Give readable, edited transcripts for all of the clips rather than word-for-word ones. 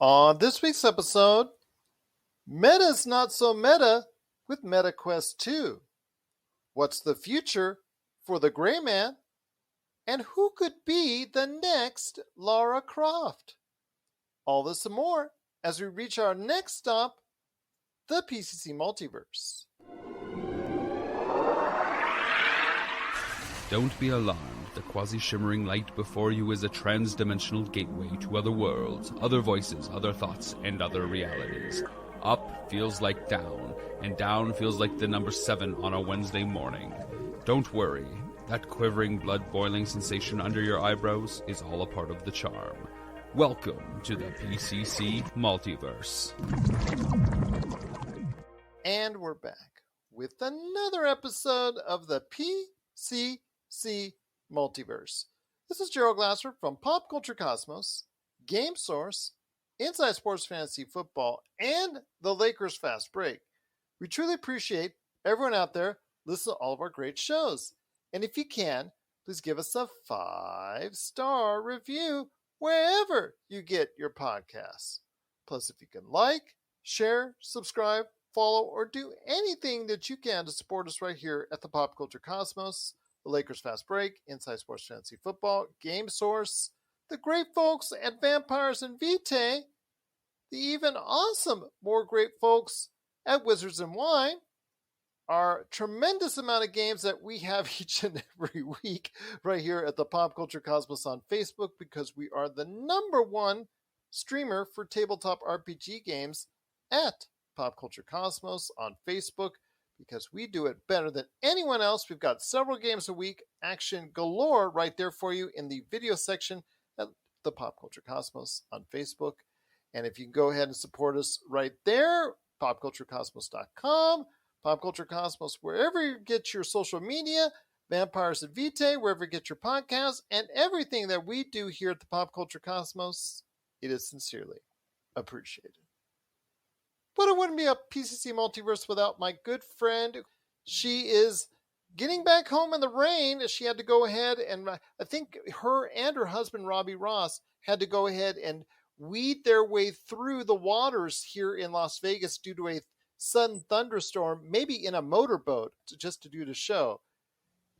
On this week's episode, Meta's not so meta with MetaQuest 2. What's the future for the Gray Man? And who could be the next Lara Croft? All this and more as we reach our next stop, the PCC Multiverse. Don't be alarmed. The quasi-shimmering light before you is a trans-dimensional gateway to other worlds, other voices, other thoughts, and other realities. Up feels like down, and down feels like the number 7 on a Wednesday morning. Don't worry. That quivering, blood-boiling sensation under your eyebrows is all a part of the charm. Welcome to the PCC Multiverse. And we're back with another episode of the PCC Multiverse. This is Gerald Glassford from Pop Culture Cosmos, Game Source, Inside Sports Fantasy Football, and the Lakers Fast Break. We truly appreciate everyone out there listening to all of our great shows. And if you can, please give us a 5-star review wherever you get your podcasts. Plus, if you can like, share, subscribe, follow, or do anything that you can to support us right here at the Pop Culture Cosmos, the Lakers Fast Break, Inside Sports Fantasy Football, Game Source, the great folks at Vampires and Vitae, the even awesome, more great folks at Wizards and Wine, our tremendous amount of games that we have each and every week right here at the Pop Culture Cosmos on Facebook, because we are the #1 streamer for tabletop RPG games at Pop Culture Cosmos on Facebook, because we do it better than anyone else. We've got several games a week, action galore right there for you in the video section at the Pop Culture Cosmos on Facebook. And if you can go ahead and support us right there, popculturecosmos.com, Pop Culture Cosmos, wherever you get your social media, Vampires and Vitae, wherever you get your podcasts, and everything that we do here at the Pop Culture Cosmos, it is sincerely appreciated. But it wouldn't be a PCC Multiverse without my good friend. She is getting back home in the rain. She had to go ahead and, I think her and her husband, Robbie Ross, had to go ahead and weed their way through the waters here in Las Vegas due to a sudden thunderstorm, maybe in a motorboat, just to do the show.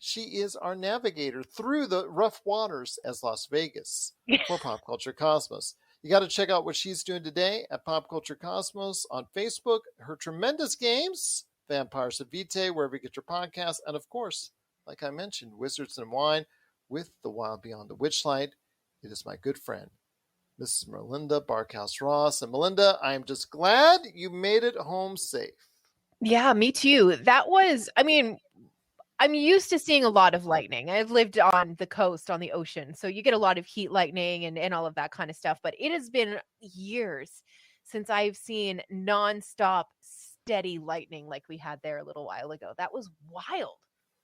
She is our navigator through the rough waters as Las Vegas for Pop Culture Cosmos. You got to check out what she's doing today at Pop Culture Cosmos on Facebook. Her tremendous games, Vampires and Vitae, wherever you get your podcasts. And of course, like I mentioned, Wizards and Wine with The Wild Beyond the Witchlight. It is my good friend, Mrs. Melinda Barkhouse Ross. And Melinda, I'm just glad you made it home safe. Yeah, me too. I'm used to seeing a lot of lightning. I've lived on the coast, on the ocean, so you get a lot of heat lightning and all of that kind of stuff. But it has been years since I've seen nonstop steady lightning like we had there a little while ago. That was wild.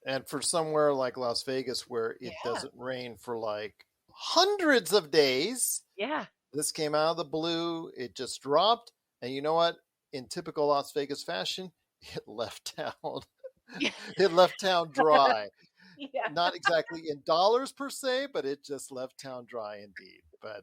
And for somewhere like Las Vegas where it doesn't rain for like hundreds of days, this came out of the blue. It just dropped. And you know what? In typical Las Vegas fashion, it left town. It left town dry. Not exactly in dollars per se, but it just left town dry indeed. But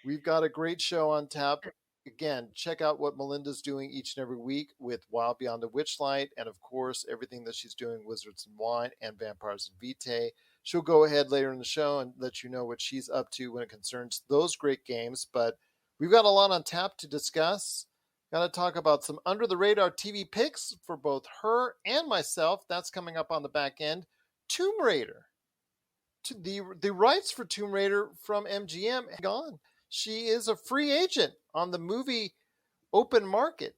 we've got a great show on tap. Again, check out what Melinda's doing each and every week with Wild Beyond the Witchlight, and of course, everything that she's doing Wizards and Wine and Vampires and Vitae. She'll go ahead later in the show and let you know what she's up to when it concerns those great games. But we've got a lot on tap to discuss. Got to talk about some under-the-radar TV picks for both her and myself. That's coming up on the back end. Tomb Raider. The rights for Tomb Raider from MGM are gone. She is a free agent on the movie open market.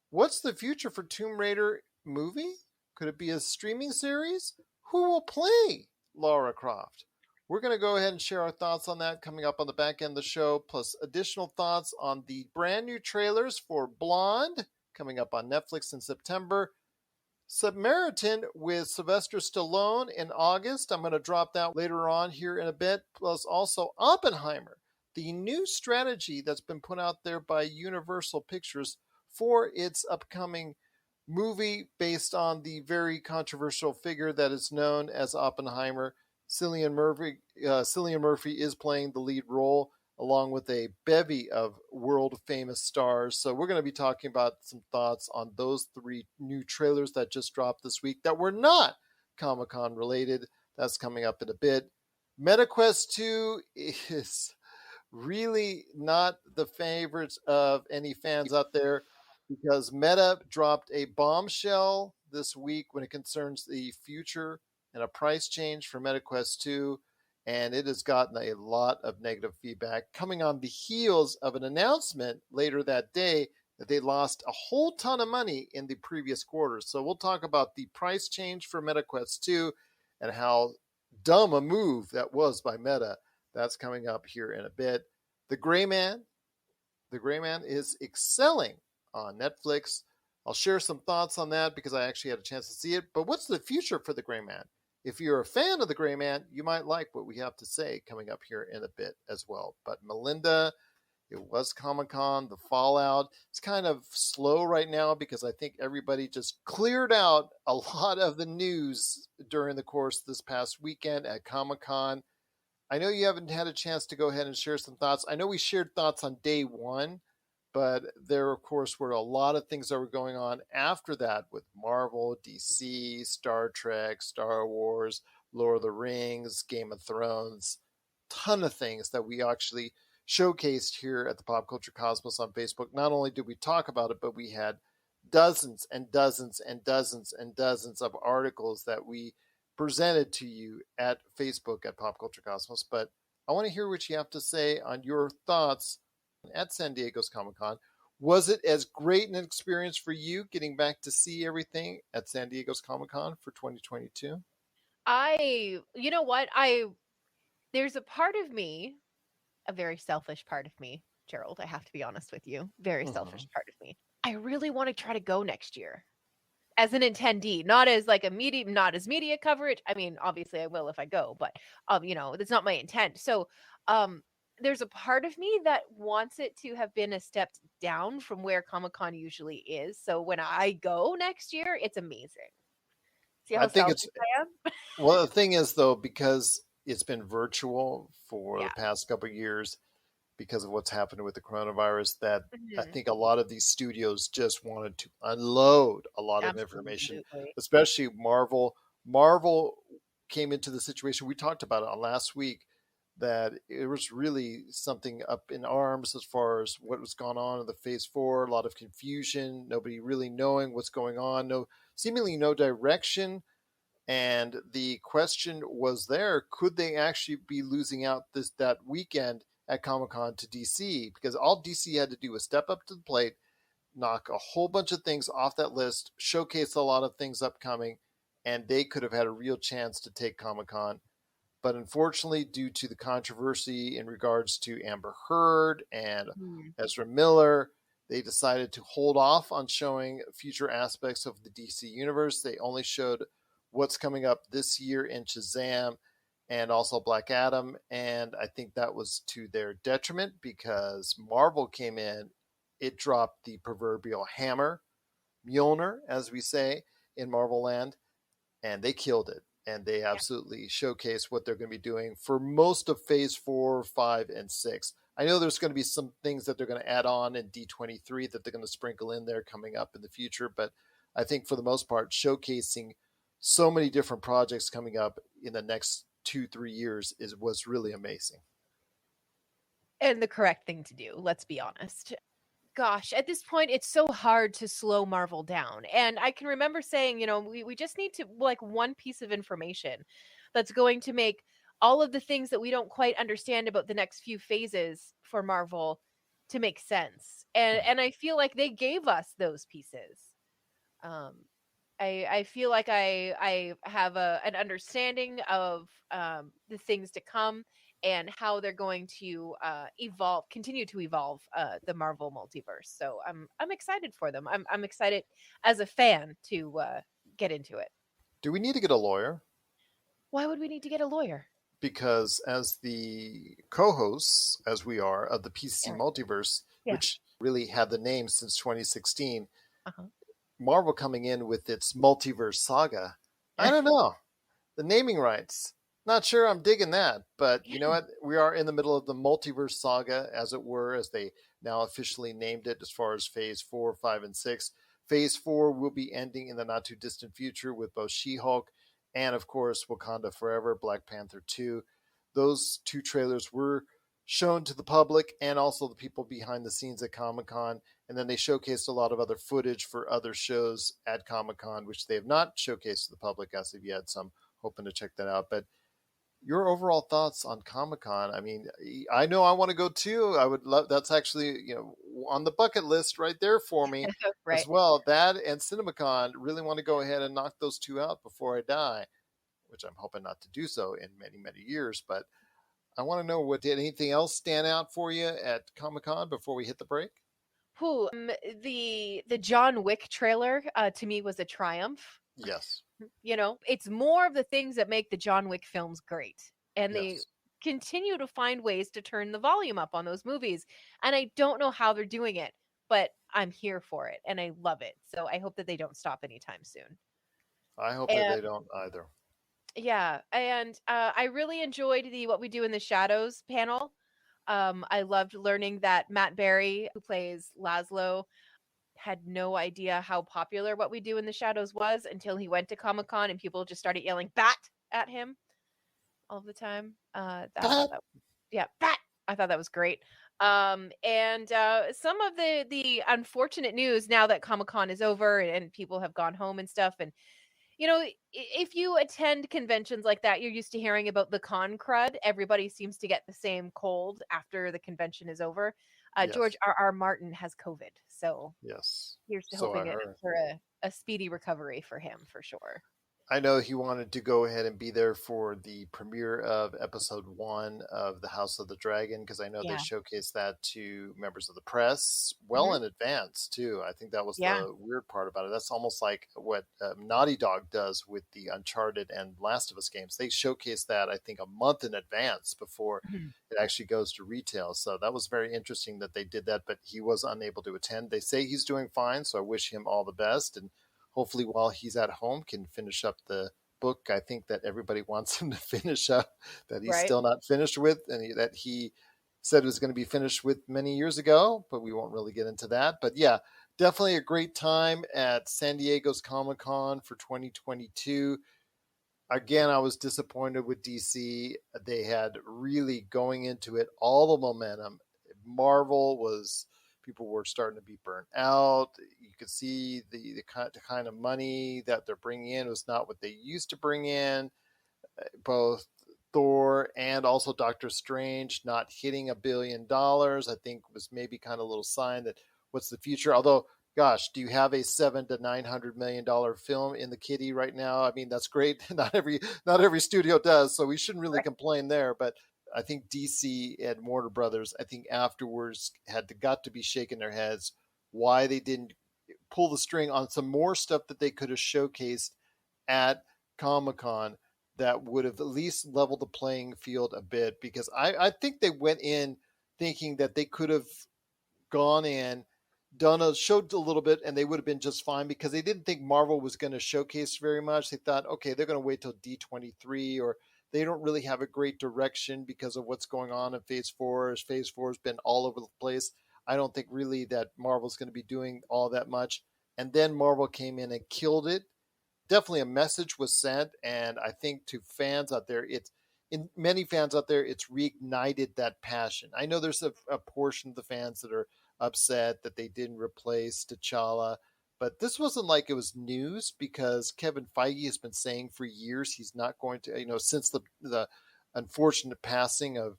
What's the future for Tomb Raider movie? Could it be a streaming series? Who will play Lara Croft? We're going to go ahead and share our thoughts on that coming up on the back end of the show, plus additional thoughts on the brand new trailers for Blonde coming up on Netflix in September. Samaritan with Sylvester Stallone in August. I'm going to drop that later on here in a bit. Plus also Oppenheimer, the new strategy that's been put out there by Universal Pictures for its upcoming movie based on the very controversial figure that is known as Oppenheimer. Cillian Murphy is playing the lead role. along with a bevy of world famous stars. So we're going to be talking about some thoughts on those 3 new trailers that just dropped this week that were not Comic-Con related. That's coming up in a bit. MetaQuest 2 is really not the favorites of any fans out there because Meta dropped a bombshell this week when it concerns the future and a price change for MetaQuest 2, and it has gotten a lot of negative feedback coming on the heels of an announcement later that day that they lost a whole ton of money in the previous quarter. So we'll talk about the price change for MetaQuest 2 and how dumb a move that was by Meta. That's coming up here in a bit. The Gray Man is excelling on Netflix. I'll share some thoughts on that because I actually had a chance to see it. But what's the future for The Gray Man? If you're a fan of The Gray Man, you might like what we have to say coming up here in a bit as well. But Melinda, it was Comic-Con, the fallout. It's kind of slow right now because I think everybody just cleared out a lot of the news during the course this past weekend at Comic-Con. I know you haven't had a chance to go ahead and share some thoughts. I know we shared thoughts on day one, but there, of course, were a lot of things that were going on after that with Marvel, DC, Star Trek, Star Wars, Lord of the Rings, Game of Thrones, ton of things that we actually showcased here at the Pop Culture Cosmos on Facebook. Not only did we talk about it, but we had dozens and dozens and dozens and dozens of articles that we presented to you at Facebook at Pop Culture Cosmos. But I want to hear what you have to say on your thoughts at San Diego's Comic-Con. Was it as great an experience for you getting back to see everything at San Diego's Comic-Con for 2022? You know what? There's a part of me, a very selfish part of me, Gerald, I have to be honest with you, very selfish part of me. I really want to try to go next year as an attendee, not as like not as media coverage. I mean, obviously I will if I go, but that's not my intent. So, there's a part of me that wants it to have been a step down from where Comic-Con usually is. So when I go next year, it's amazing. See how I think selfish I am? well, the thing is though, because it's been virtual for Yeah. the past couple of years because of what's happened with the coronavirus, that I Mhm. think a lot of these studios just wanted to unload a lot of information, Absolutely. especially Marvel. Marvel came into the situation, we talked about it on last week, that it was really something up in arms as far as what was going on in the phase 4, a lot of confusion, nobody really knowing what's going on, seemingly no direction. And the question was there, could they actually be losing out that weekend at Comic-Con to DC? Because all DC had to do was step up to the plate, knock a whole bunch of things off that list, showcase a lot of things upcoming, and they could have had a real chance to take Comic-Con. But unfortunately, due to the controversy in regards to Amber Heard and Ezra Miller, they decided to hold off on showing future aspects of the DC universe. They only showed what's coming up this year in Shazam and also Black Adam. And I think that was to their detriment because Marvel came in, it dropped the proverbial hammer, Mjolnir, as we say in Marvel land, and they killed it. And they absolutely showcase what they're going to be doing for most of phase 4, 5, and 6. I know there's going to be some things that they're going to add on in D23 that they're going to sprinkle in there coming up in the future. But I think for the most part, showcasing so many different projects coming up in the next 2-3 years was really amazing. And the correct thing to do, let's be honest. Gosh, at this point, it's so hard to slow Marvel down. And I can remember saying, we just need to, like, one piece of information that's going to make all of the things that we don't quite understand about the next few phases for Marvel to make sense. And I feel like they gave us those pieces. I feel like I have an understanding of the things to come and how they're going to continue to evolve the Marvel multiverse. So I'm excited for them. I'm excited as a fan to get into it. Do we need to get a lawyer? Why would we need to get a lawyer? Because as the co-hosts, as we are, of the PCC Multiverse, which really had the name since 2016, Marvel coming in with its multiverse saga, I don't know. The naming rights, Not sure I'm digging that, but you know Yeah. what? We are in the middle of the multiverse saga, as it were, as they now officially named it as far as phase 4, 5, and 6. Phase 4 will be ending in the not too distant future with both She Hulk and, of course, Wakanda Forever, Black Panther 2. Those two trailers were shown to the public and also the people behind the scenes at Comic Con. And then they showcased a lot of other footage for other shows at Comic Con, which they have not showcased to the public as of yet. So I'm hoping to check that out. But your overall thoughts on Comic Con? I mean, I know I want to go too. I would love. That's actually on the bucket list right there for me as Right. well. That and CinemaCon. Really want to go ahead and knock those two out before I die, which I'm hoping not to do so in many years. But I want to know, what did anything else stand out for you at Comic Con before we hit the break? Who the John Wick trailer to me was a triumph. Yes, It's more of the things that make the John Wick films great. And they yes. continue to find ways to turn the volume up on those movies. And I don't know how they're doing it, but I'm here for it and I love it. So I hope that they don't stop anytime soon. I hope that And they don't either. yeah, and I really enjoyed the What We Do in the Shadows panel. I loved learning that Matt Berry, who plays Laszlo, had no idea how popular What We Do in the Shadows was until he went to Comic Con and people just started yelling "bat" at him all the time. I thought that, yeah, "bat." I thought that was great. And some of the unfortunate news now that Comic Con is over and people have gone home and stuff, and if you attend conventions like that, you're used to hearing about the con crud. Everybody seems to get the same cold after the convention is over. George Yes, R. Martin has COVID, so yes. here's to So I hoping heard. for a speedy recovery for him for sure. I know he wanted to go ahead and be there for the premiere of episode 1 of The House of the Dragon, because I know they Yeah. showcased that to members of the press well Hmm. in advance, too. I think that was Yeah. the weird part about it. That's almost like what Naughty Dog does with the Uncharted and Last of Us games. They showcase that, I think, a month in advance before Mhm. it actually goes to retail. So that was very interesting that they did that, but he was unable to attend. They say he's doing fine, so I wish him all the best. And hopefully while he's at home can finish up the book I think that everybody wants him to finish up, that he's Right. still not finished with, and that he said was going to be finished with many years ago, but we won't really get into that. But yeah, definitely a great time at San Diego's Comic Con for 2022. Again, I was disappointed with DC. They had really going into it all the momentum. Marvel was, people were starting to be burnt out. You could see the kind of money that they're bringing in was not what they used to bring in. Both Thor and also Doctor Strange not hitting $1 billion, I think was maybe kind of a little sign that what's the future. Although, gosh, do you have a $700 to $900 million film in the kitty right now? I mean, that's great. Not every studio does, so we shouldn't really Right. complain there. But I think DC and Warner Brothers, I think afterwards got to be shaking their heads why they didn't pull the string on some more stuff that they could have showcased at Comic Con that would have at least leveled the playing field a bit, because I think they went in thinking that they could have gone in, showed a little bit, and they would have been just fine, because they didn't think Marvel was going to showcase very much. They thought, okay, they're going to wait till D23, or they don't really have a great direction because of what's going on in Phase 4. As Phase 4 has been all over the place, I don't think really that Marvel's going to be doing all that much. And then Marvel came in and killed it. Definitely a message was sent, and I think to fans out there, many fans out there, it's reignited that passion. I know there's a portion of the fans that are upset that they didn't replace T'Challa, but this wasn't like it was news, because Kevin Feige has been saying for years he's not going to, since the unfortunate passing of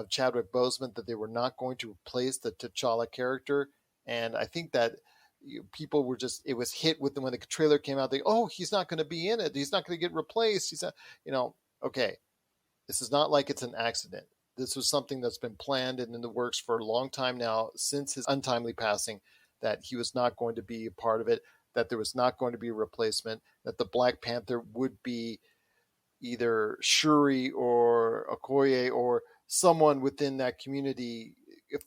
Chadwick Boseman, that they were not going to replace the T'Challa character. And I think that people were just, it was hit with them when the trailer came out. He's not going to be in it. He's not going to get replaced. He's not, okay. This is not like it's an accident. This was something that's been planned and in the works for a long time now, since his untimely passing, that he was not going to be a part of it, that there was not going to be a replacement, that the Black Panther would be either Shuri or Okoye or someone within that community.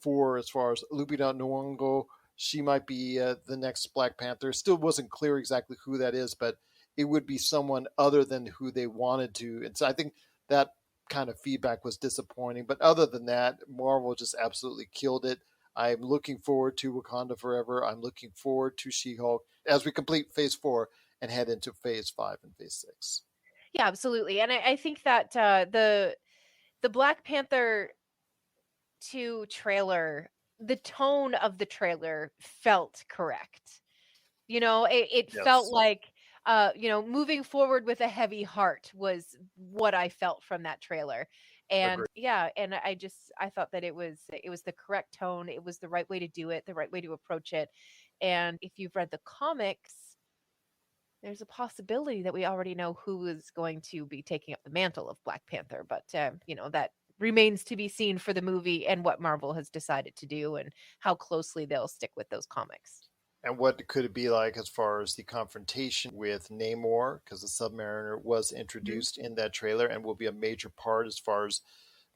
For as far as Lupita Nyong'o, she might be the next Black Panther. Still wasn't clear exactly who that is, but it would be someone other than who they wanted to. And so I think that kind of feedback was disappointing. But other than that, Marvel just absolutely killed it. I'm looking forward to Wakanda Forever. I'm looking forward to She-Hulk as we complete Phase 4 and head into Phase 5 and Phase 6. Yeah, absolutely. And I think that the Black Panther 2 trailer, the tone of the trailer felt correct. It felt Yes. like moving forward with a heavy heart was what I felt from that trailer. And Agreed. yeah, and I thought that it was the correct tone. It was the right way to do it, the right way to approach it. And if you've read the comics, there's a possibility that we already know who is going to be taking up the mantle of Black Panther, but that remains to be seen for the movie and what Marvel has decided to do and how closely they'll stick with those comics. And what could it be like as far as the confrontation with Namor? Because the Submariner was introduced in that trailer and will be a major part as far as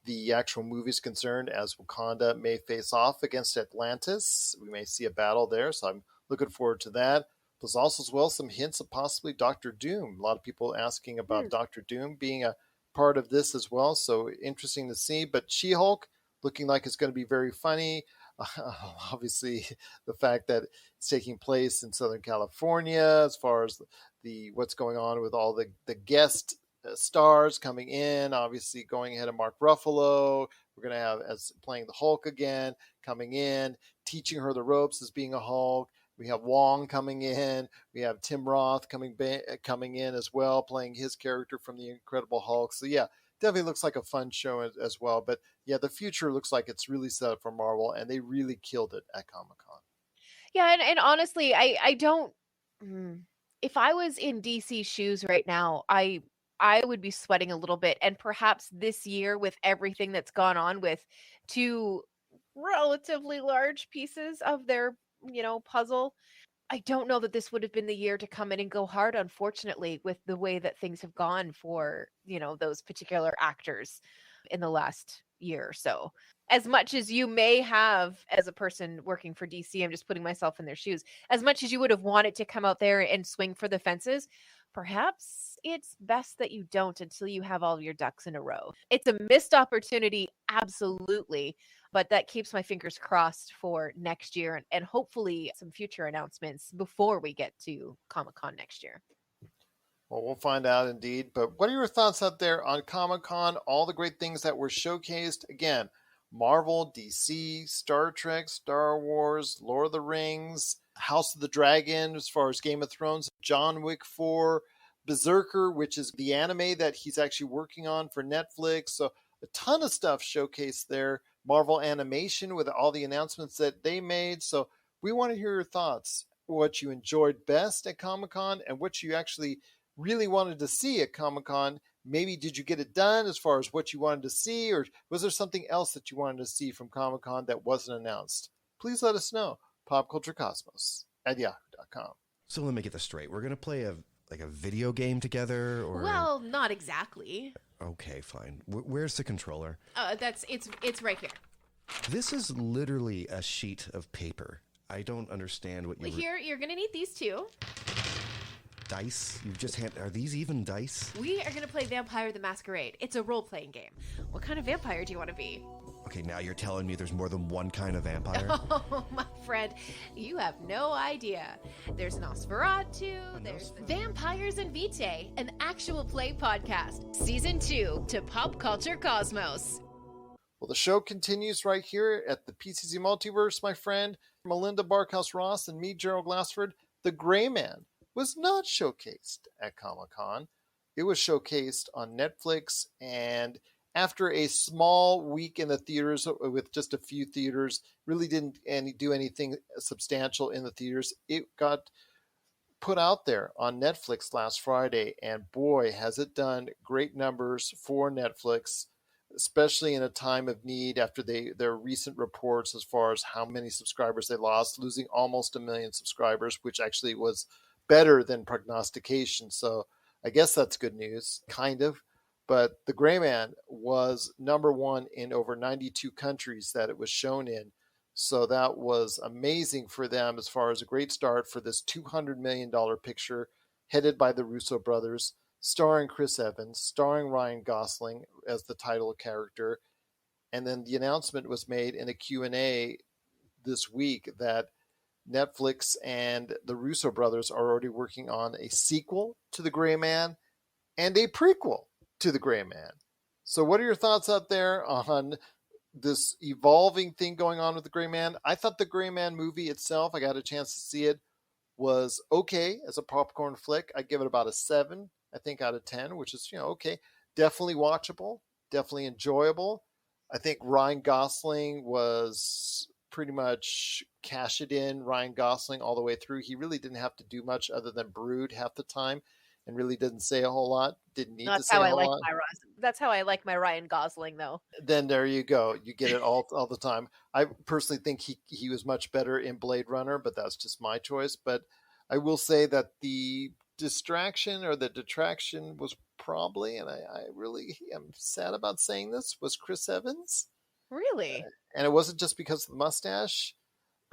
the actual movie is concerned, as Wakanda may face off against Atlantis. We may see a battle there, so I'm looking forward to that. There's also as well some hints of possibly Doctor Doom. A lot of people asking about Doctor Doom being a part of this as well, so interesting to see. But She-Hulk looking like it's going to be very funny. Obviously, the fact that it's taking place in Southern California, as far as the what's going on with all the guest stars coming in, obviously going ahead of Mark Ruffalo. We're going to have as playing the Hulk again, coming in, teaching her the ropes as being a Hulk. We have Wong coming in. We have Tim Roth coming in as well, playing his character from the Incredible Hulk. So yeah, definitely looks like a fun show as well. But yeah, the future looks like it's really set up for Marvel, and they really killed it at Comic-Con. Yeah, and honestly, I don't. If I was in DC's shoes right now, I would be sweating a little bit, and perhaps this year with everything that's gone on with two relatively large pieces of their puzzle, I don't know that this would have been the year to come in and go hard, unfortunately, with the way that things have gone for, those particular actors in the last year or so. As much as you may have, as a person working for DC, I'm just putting myself in their shoes, as much as you would have wanted to come out there and swing for the fences, perhaps it's best that you don't until you have all your ducks in a row. It's a missed opportunity, absolutely. But that keeps my fingers crossed for next year and hopefully some future announcements before we get to Comic-Con next year. Well, we'll find out indeed. But what are your thoughts out there on Comic-Con? All the great things that were showcased. Again, Marvel, DC, Star Trek, Star Wars, Lord of the Rings, House of the Dragon, as far as Game of Thrones, John Wick 4, Berserker, which is the anime that he's actually working on for Netflix. So a ton of stuff showcased there. Marvel Animation with all the announcements that they made. So we want to hear your thoughts, what you enjoyed best at Comic-Con and what you actually really wanted to see at Comic-Con. Maybe did you get it done as far as what you wanted to see, or was there something else that you wanted to see from Comic-Con that wasn't announced? Please let us know. popculturecosmos@yahoo.com. So let me get this straight. We're going to play a video game together, or? Well, not exactly. Okay, fine. Where's the controller? It's right here. This is literally a sheet of paper. I don't understand what you. Here, you're gonna need these two. Dice? You've just are these even dice? We are gonna play Vampire the Masquerade. It's a role-playing game. What kind of vampire do you want to be? Okay, now you're telling me there's more than one kind of vampire? Oh, my friend, you have no idea. There's Nosferatu, there's Vampires and Vitae, an actual play podcast. Season 2 to Pop Culture Cosmos. Well, the show continues right here at the PCC Multiverse, my friend. Melinda Barkhouse-Ross and me, Gerald Glassford. The Gray Man was not showcased at Comic-Con. It was showcased on Netflix, and after a small week in the theaters with just a few theaters, really didn't do anything substantial in the theaters. It got put out there on Netflix last Friday, and boy, has it done great numbers for Netflix, especially in a time of need after their recent reports as far as how many subscribers they lost, losing almost 1 million subscribers, which actually was better than prognostication. So I guess that's good news, kind of. But The Gray Man was number one in over 92 countries that it was shown in. So that was amazing for them as far as a great start for this $200 million picture headed by the Russo brothers. starring Chris Evans, starring Ryan Gosling as the title character. And then the announcement was made in a Q&A this week that Netflix and the Russo brothers are already working on a sequel to The Gray Man and a prequel to The Gray Man. So what are your thoughts out there on this evolving thing going on with The Gray Man? I thought The Gray Man movie itself, I got a chance to see it, was okay as a popcorn flick. I'd give it about a 7, I think, out of 10, which is, okay. Definitely watchable, definitely enjoyable. I think Ryan Gosling was pretty much cash it in Ryan Gosling all the way through. He really didn't have to do much other than brood half the time and really didn't say a whole lot. Didn't need to say a whole lot. That's how I like my Ryan Gosling, though. Then there you go. You get it all the time. I personally think he was much better in Blade Runner, but that's just my choice. But I will say that the distraction or the detraction was probably, and I really am sad about saying this, was Chris Evans. Really? And it wasn't just because of the mustache.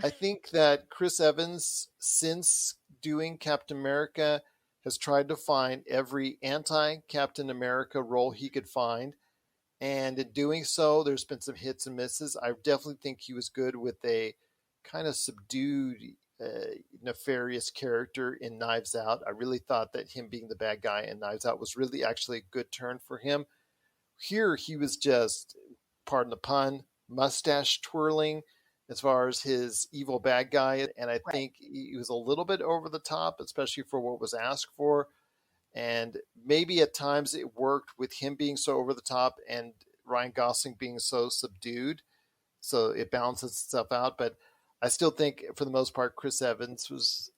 I think that Chris Evans, since doing Captain America, has tried to find every anti-Captain America role he could find. And in doing so, there's been some hits and misses. I definitely think he was good with a kind of subdued, nefarious character in Knives Out. I really thought that him being the bad guy in Knives Out was really actually a good turn for him. Here, he was just, pardon the pun, mustache twirling as far as his evil bad guy. And I think he was a little bit over the top, especially for what was asked for. And maybe at times it worked with him being so over the top and Ryan Gosling being so subdued. So it balances itself out. But I still think, for the most part, Chris Evans was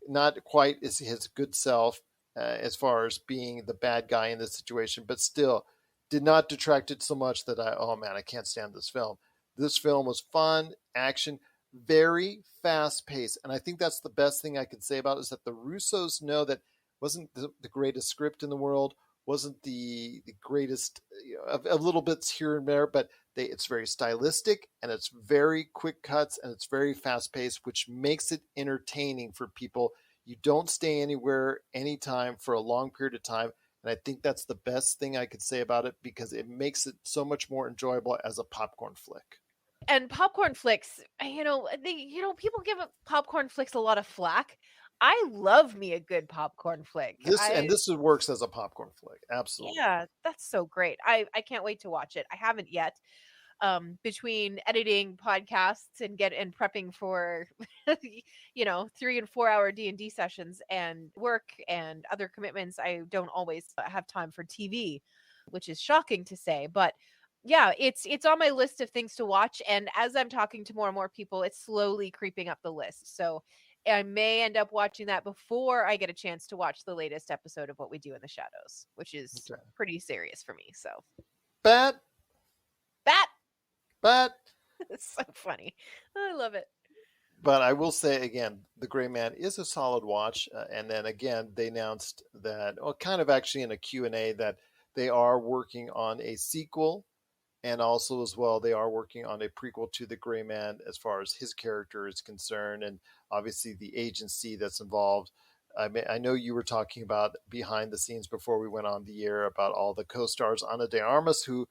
not quite his good self as far as being the bad guy in this situation, but still did not detract it so much that I can't stand this film. This film was fun, action, very fast paced. And I think that's the best thing I can say about it, is that the Russos know that wasn't the greatest script in the world, wasn't the greatest, a little bits here and there, but it's very stylistic and it's very quick cuts and it's very fast paced, which makes it entertaining for people. You don't stay anywhere, anytime for a long period of time. And I think that's the best thing I could say about it, because it makes it so much more enjoyable as a popcorn flick. And popcorn flicks, people give popcorn flicks a lot of flack. I love me a good popcorn flick. This works as a popcorn flick. Absolutely. Yeah, that's so great. I can't wait to watch it. I haven't yet. Between editing podcasts and prepping for 3 and 4 hour D&D sessions and work and other commitments, I don't always have time for TV, which is shocking to say, but yeah, it's on my list of things to watch, and as I'm talking to more and more people, it's slowly creeping up the list. So I may end up watching that before I get a chance to watch the latest episode of What We Do in the Shadows, which is pretty serious for me. So Bat. It's so funny. I love it. But I will say again, The Gray Man is a solid watch. And then again, they announced that, kind of actually in a Q&A, that they are working on a sequel. And also as well, they are working on a prequel to The Gray Man as far as his character is concerned. And obviously the agency that's involved. I know you were talking about behind the scenes before we went on the air about all the co-stars. Ana de Armas, who,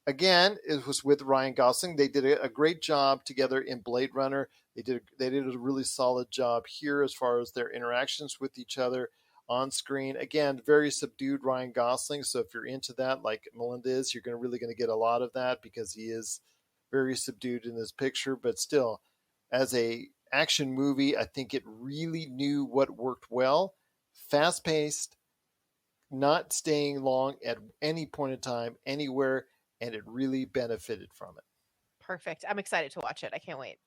again, it was with Ryan Gosling. They did a great job together in Blade Runner. They did a really solid job here as far as their interactions with each other on screen. Again, very subdued Ryan Gosling. So if you're into that, like Melinda is, you're really going to get a lot of that, because he is very subdued in this picture. But still, as a action movie, I think it really knew what worked well. Fast paced, not staying long at any point in time, anywhere. And it really benefited from it. Perfect. I'm excited to watch it. I can't wait.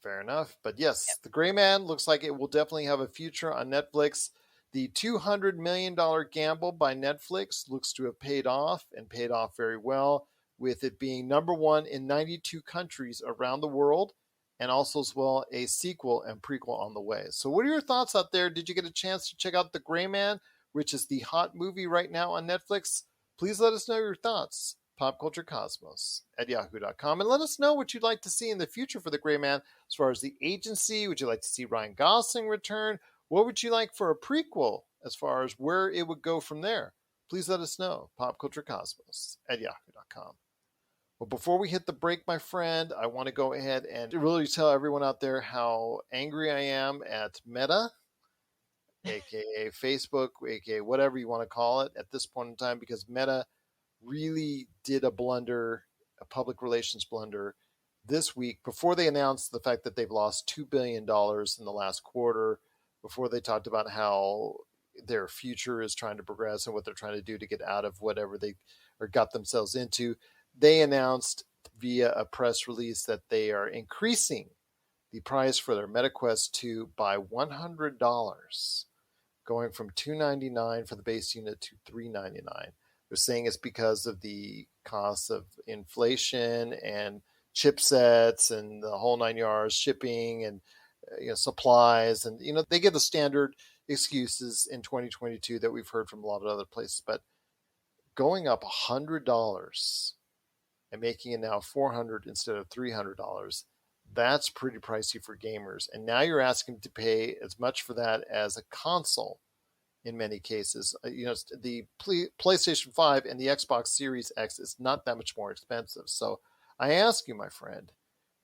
Fair enough. But yes, The Gray Man looks like it will definitely have a future on Netflix. The $200 million gamble by Netflix looks to have paid off, and paid off very well, with it being number one in 92 countries around the world, and also as well a sequel and prequel on the way. So what are your thoughts out there? Did you get a chance to check out The Gray Man, which is the hot movie right now on Netflix? Please let us know your thoughts. popculturecosmos@yahoo.com, and let us know what you'd like to see in the future for The Gray Man as far as the agency. Would you like to see Ryan Gosling return? What would you like for a prequel as far as where it would go from there, please let us know. popculturecosmos@yahoo.com. But before we hit the break, my friend, I want to go ahead and really tell everyone out there how angry I am at Meta, aka Facebook, aka whatever you want to call it at this point in time, because Meta really did a blunder, a public relations blunder this week before they announced the fact that they've lost $2 billion in the last quarter, before they talked about how their future is trying to progress and what they're trying to do to get out of whatever they or got themselves into. They announced via a press release that they are increasing the price for their MetaQuest 2 by $100, going from $299 for the base unit to $399. They're saying it's because of the cost of inflation and chipsets and the whole nine yards, shipping and supplies, and they give the standard excuses in 2022 that we've heard from a lot of other places. But going up $100 and making it now $400 instead of $300, that's pretty pricey for gamers. And now you're asking to pay as much for that as a console in many cases. The PlayStation 5 and the Xbox Series X is not that much more expensive. So I ask you, my friend,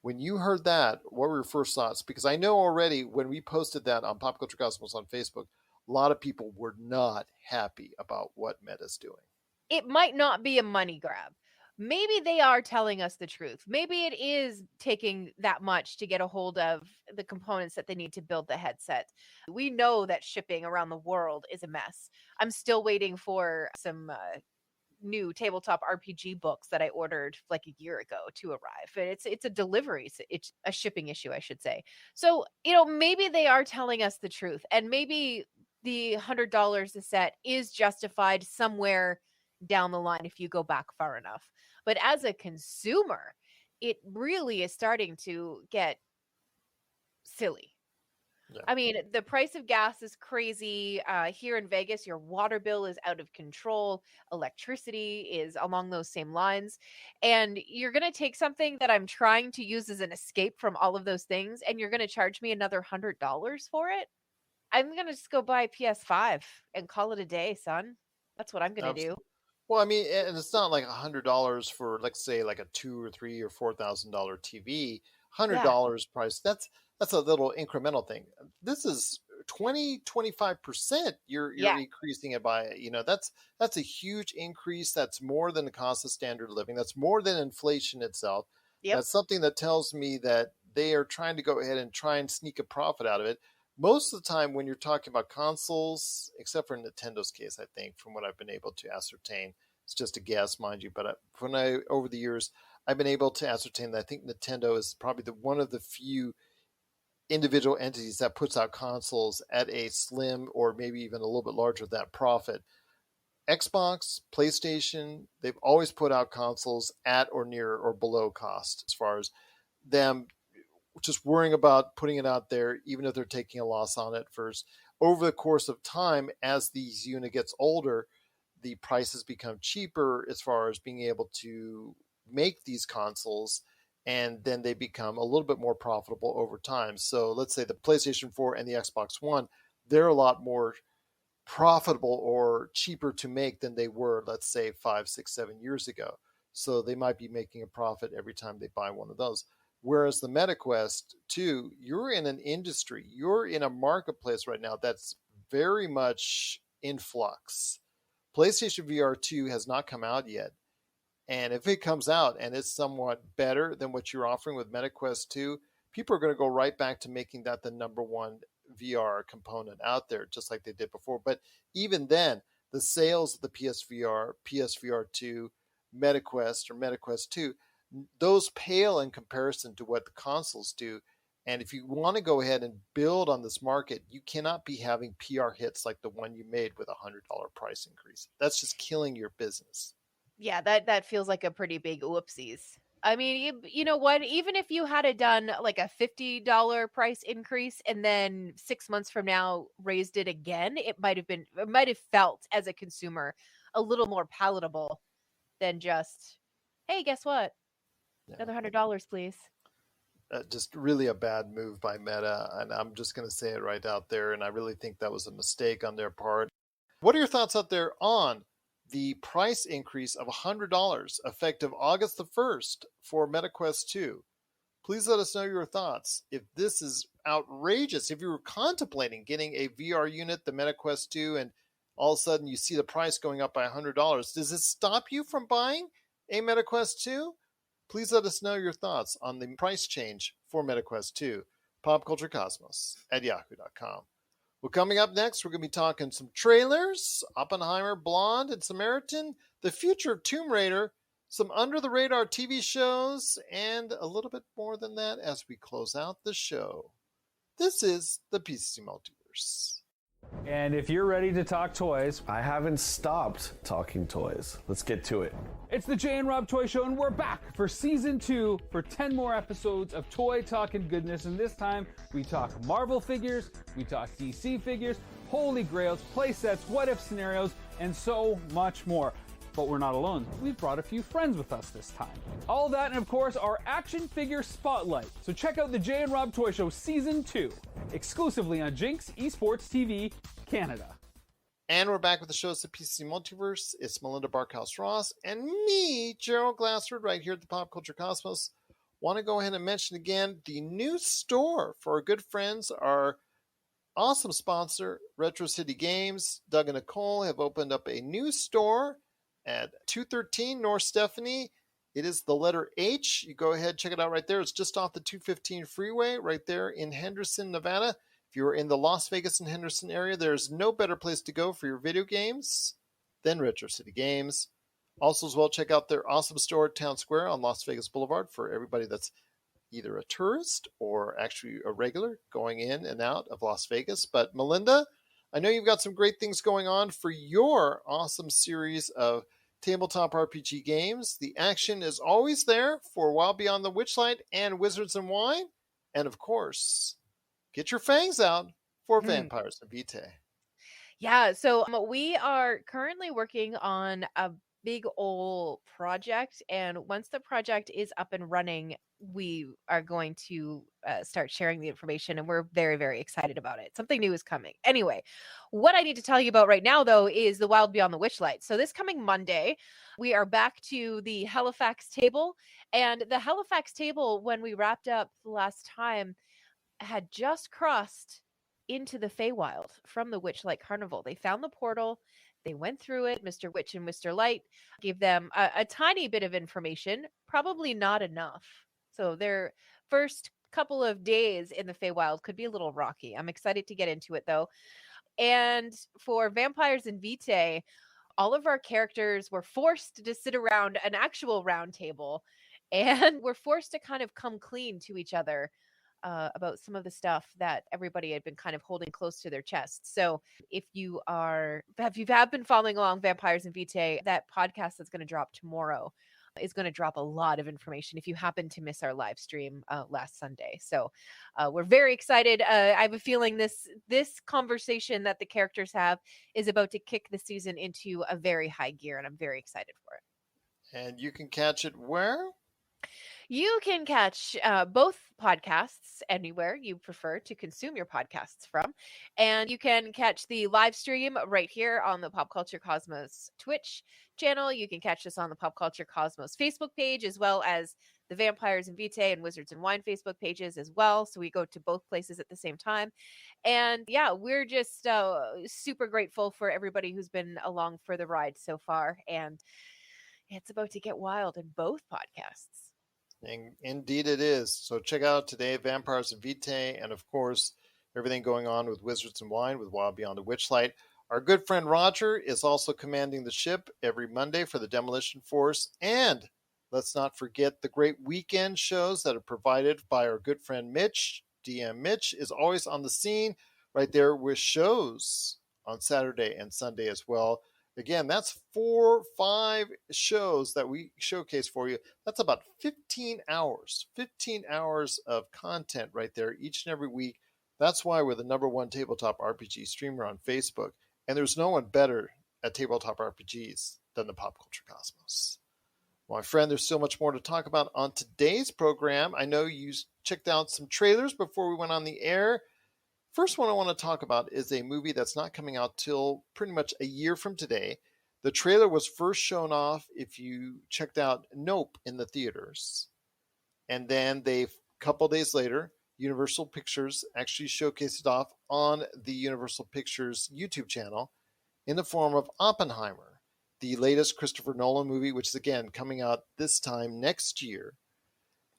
when you heard that, what were your first thoughts? Because I know already when we posted that on Pop Culture Cosmos on Facebook, a lot of people were not happy about what Meta's doing. It might not be a money grab. Maybe they are telling us the truth. Maybe it is taking that much to get a hold of the components that they need to build the headset. We know that shipping around the world is a mess. I'm still waiting for some new tabletop RPG books that I ordered like a year ago to arrive. And it's a delivery. It's a shipping issue, I should say. So, maybe they are telling us the truth, and maybe the $100 a set is justified somewhere down the line if you go back far enough. But as a consumer, it really is starting to get silly. Yeah. I mean, the price of gas is crazy. Here in Vegas, your water bill is out of control. Electricity is along those same lines. And you're going to take something that I'm trying to use as an escape from all of those things, and you're going to charge me another $100 for it? I'm going to just go buy a PS5 and call it a day, son. That's what I'm going to do. Well, I mean, and it's not like $100 for, let's say, like a $2,000 or $3,000 or $4,000 TV. $100 price. That's a little incremental thing. This is 20-25%. You're increasing it by. That's a huge increase. That's more than the cost of standard living. That's more than inflation itself. Yep. That's something that tells me that they are trying to go ahead and try and sneak a profit out of it. Most of the time when you're talking about consoles, except for Nintendo's case, I think, from what I've been able to ascertain, it's just a guess, mind you, but over the years, I've been able to ascertain that I think Nintendo is probably one of the few individual entities that puts out consoles at a slim or maybe even a little bit larger than that profit. Xbox, PlayStation, they've always put out consoles at or near or below cost as far as them just worrying about putting it out there, even if they're taking a loss on it first. Over the course of time, as these unit gets older, the prices become cheaper as far as being able to make these consoles, and then they become a little bit more profitable over time. So let's say the PlayStation 4 and the Xbox One, they're a lot more profitable or cheaper to make than they were, let's say, 5, 6, 7 years ago. So they might be making a profit every time they buy one of those. Whereas the MetaQuest 2, you're in an industry, you're in a marketplace right now that's very much in flux. PlayStation VR 2 has not come out yet. And if it comes out and it's somewhat better than what you're offering with MetaQuest 2, people are going to go right back to making that the number one VR component out there, just like they did before. But even then, the sales of the PSVR, PSVR 2, MetaQuest or MetaQuest 2, those pale in comparison to what the consoles do. And if you want to go ahead and build on this market, you cannot be having PR hits like the one you made with $100 price increase. That's just killing your business. Yeah, that feels like a pretty big whoopsies. I mean, you know what? Even if you had done like a $50 price increase and then 6 months from now raised it again, it might have felt as a consumer a little more palatable than just, hey, guess what? Another $100, please. just really a bad move by Meta. And I'm just going to say it right out there. And I really think that was a mistake on their part. What are your thoughts out there on the price increase of $100 effective August the 1st for MetaQuest 2? Please let us know your thoughts. If this is outrageous, if you were contemplating getting a VR unit, the MetaQuest 2, and all of a sudden you see the price going up by $100, does it stop you from buying a MetaQuest 2? Please let us know your thoughts on the price change for MetaQuest 2. PopCultureCosmos@yahoo.com. Well, coming up next, we're going to be talking some trailers, Oppenheimer, Blonde, and Samaritan, the future of Tomb Raider, some under-the-radar TV shows, and a little bit more than that as we close out the show. This is the PCC Multiverse. And if you're ready to talk toys, I haven't stopped talking toys. Let's get to it. it's the Jay and Rob Toy Show, and we're back for season 2 for 10 more episodes of toy talking goodness. And this time, we talk Marvel figures, we talk DC figures, holy grails, play sets, what-if scenarios, and so much more. But we're not alone. We've brought a few friends with us this time. All that and, of course, our action figure spotlight. So check out the Jay and Rob Toy Show Season 2, exclusively on Jinx Esports TV Canada. And we're back with the show. It's the PCC Multiverse. It's Melinda Barkhouse-Ross and me, Gerald Glassford, right here at the Pop Culture Cosmos. Want to go ahead and mention again the new store for our good friends, our awesome sponsor, Retro City Games. Doug and Nicole have opened up a new store at 213 North Stephanie. It is the letter H. You go ahead, check it out right there. It's just off the 215 freeway right there in Henderson, Nevada. If you're in the Las Vegas and Henderson area, there's no better place to go for your video games than Retro City Games. Also as well, check out their awesome store at Town Square on Las Vegas Boulevard for everybody that's either a tourist or actually a regular going in and out of Las Vegas. But Melinda, I know you've got some great things going on for your awesome series of tabletop RPG games. The action is always there for Wild Beyond the Witchlight and Wizards and Wine. And of course, get your fangs out for Vampires and Vitae. Yeah, so we are currently working on a big old project, and once the project is up and running, we are going to start sharing the information, and we're very, very excited about it. Something new is coming. Anyway, what I need to tell you about right now, though, is the Wild Beyond the Witchlight. So this coming Monday, we are back to the Halifax table, and the Halifax table, when we wrapped up the last time, had just crossed into the Feywild from the Witchlight Carnival. They found the portal. They went through it. Mr. Witch and Mr. Light gave them a tiny bit of information, probably not enough. So their first couple of days in the Feywild could be a little rocky. I'm excited to get into it, though. And for Vampires and Vitae, all of our characters were forced to sit around an actual round table, and were forced to kind of come clean to each other about some of the stuff that everybody had been kind of holding close to their chests. So if you have been following along Vampires and Vitae, that podcast that's going to drop tomorrow is going to drop a lot of information if you happen to miss our live stream last Sunday. So we're very excited. I have a feeling this conversation that the characters have is about to kick the season into a very high gear, and I'm very excited for it. And you can catch it where? You can catch both podcasts anywhere you prefer to consume your podcasts from. And you can catch the live stream right here on the Pop Culture Cosmos Twitch channel. You can catch us on the Pop Culture Cosmos Facebook page, as well as the Vampires and Vitae and Wizards and Wine Facebook pages as well. So we go to both places at the same time. And yeah, we're just super grateful for everybody who's been along for the ride so far. And it's about to get wild in both podcasts. Indeed it is. So check out today Vampires and Vitae, and of course everything going on with Wizards and Wine with Wild Beyond the Witchlight. Our good friend Roger is also commanding the ship every Monday for the Demolition Force. And let's not forget the great weekend shows that are provided by our good friend Mitch. DM Mitch is always on the scene right there with shows on Saturday and Sunday as well. Again, that's 4-5 shows that we showcase for you. That's about 15 hours of content right there each and every week. That's why we're the #1 tabletop RPG streamer on Facebook. And there's no one better at tabletop RPGs than the Pop Culture Cosmos. Well, my friend, there's so much more to talk about on today's program. I know you checked out some trailers before we went on the air. First one I want to talk about is a movie that's not coming out till pretty much a year from today. The trailer was first shown off if you checked out Nope in the theaters. And then a couple days later, Universal Pictures actually showcased it off on the Universal Pictures YouTube channel in the form of Oppenheimer, the latest Christopher Nolan movie, which is again coming out this time next year.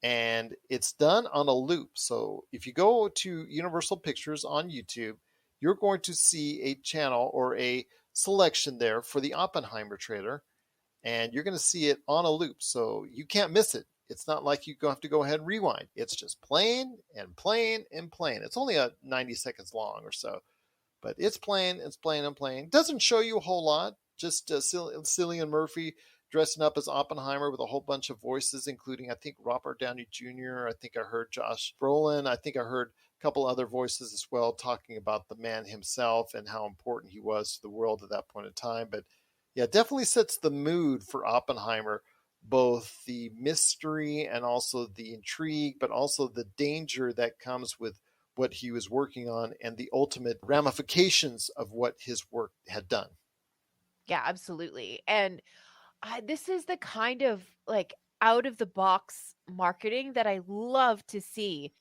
And it's done on a loop. So if you go to Universal Pictures on YouTube, you're going to see a channel or a selection there for the Oppenheimer trailer, and you're going to see it on a loop. So you can't miss it. It's not like you have to go ahead and rewind. It's just playing and playing and playing. It's only 90 seconds long or so, but it's playing and playing. Doesn't show you a whole lot. Just Cillian Murphy dressing up as Oppenheimer with a whole bunch of voices, including, I think, Robert Downey Jr. I think I heard Josh Brolin. I think I heard a couple other voices as well talking about the man himself and how important he was to the world at that point in time. But yeah, definitely sets the mood for Oppenheimer, both the mystery and also the intrigue, but also the danger that comes with what he was working on and the ultimate ramifications of what his work had done. Yeah, absolutely. And this is the kind of like out of the box marketing that I love to see